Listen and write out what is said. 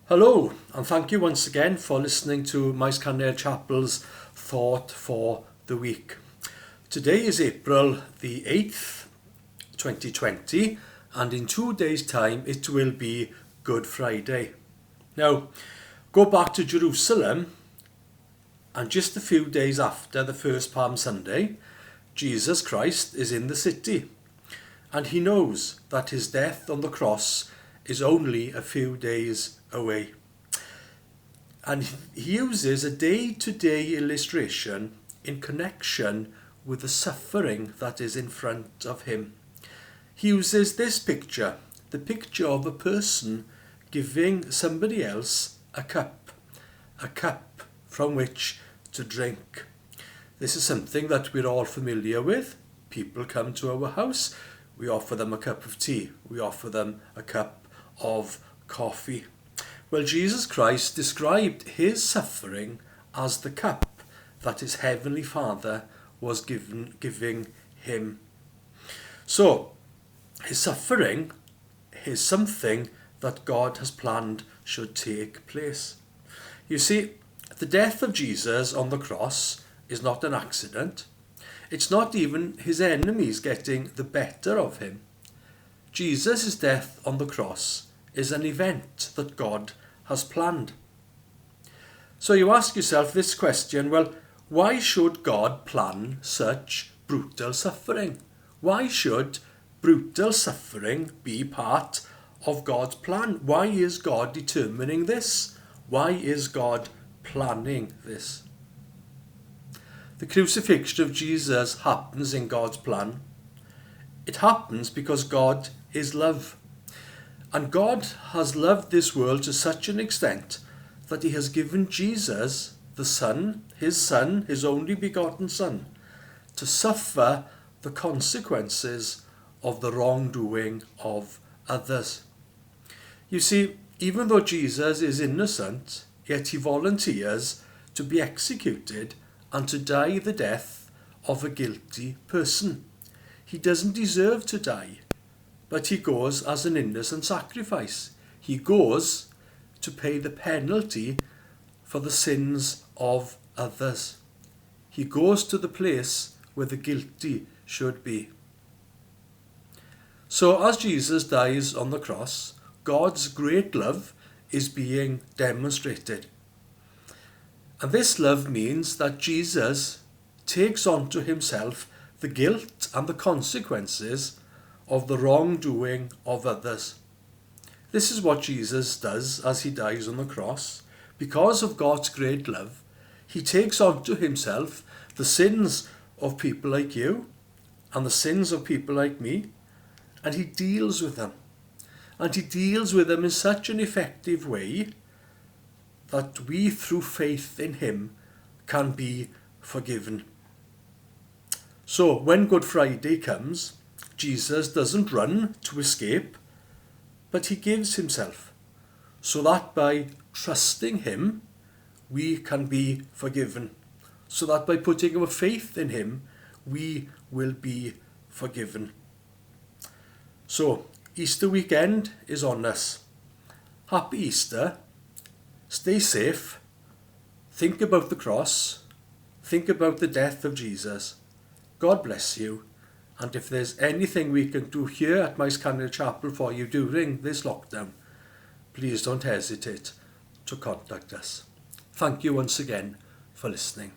Hello, and thank you once again for listening to Maescanner Chapel's Thought for the Week. Today is April the 8th, 2020, and in 2 days' time it will be Good Friday. Now, go back to Jerusalem, and just a few days after the first Palm Sunday, Jesus Christ is in the city, and he knows that his death on the cross is only a few days away. And he uses a day-to-day illustration in connection with the suffering that is in front of him. He uses this picture, the picture of a person giving somebody else a cup from which to drink. This is something that we're all familiar with. People come to our house, we offer them a cup of tea, we offer them a cup of coffee. Well, Jesus Christ described his suffering as the cup that his heavenly Father was giving him. So, his suffering is something that God has planned should take place. You see, the death of Jesus on the cross is not an accident. It's not even his enemies getting the better of him. Jesus' death on the cross is an event that God has planned. So you ask yourself this question, well, why should God plan such brutal suffering? Why should brutal suffering be part of God's plan? Why is God determining this? Why is God planning this? The crucifixion of Jesus happens in God's plan. It happens because God is love. And God has loved this world to such an extent that he has given Jesus, the Son, his only begotten Son, to suffer the consequences of the wrongdoing of others. You see, even though Jesus is innocent, yet he volunteers to be executed and to die the death of a guilty person. He doesn't deserve to die, but he goes as an innocent sacrifice. He goes to pay the penalty for the sins of others. He goes to the place where the guilty should be. So as Jesus dies on the cross, God's great love is being demonstrated. And this love means that Jesus takes onto himself the guilt and the consequences of the wrongdoing of others. This is what Jesus does as he dies on the cross. Because of God's great love, he takes onto himself the sins of people like you and the sins of people like me, and he deals with them. And he deals with them in such an effective way that we, through faith in him, can be forgiven. So when Good Friday comes, Jesus doesn't run to escape, but he gives himself, so that by trusting him, we can be forgiven. So that by putting our faith in him, we will be forgiven. So, Easter weekend is on us. Happy Easter. Stay safe. Think about the cross. Think about the death of Jesus. God bless you. And if there's anything we can do here at Maescanner Chapel for you during this lockdown, please don't hesitate to contact us. Thank you once again for listening.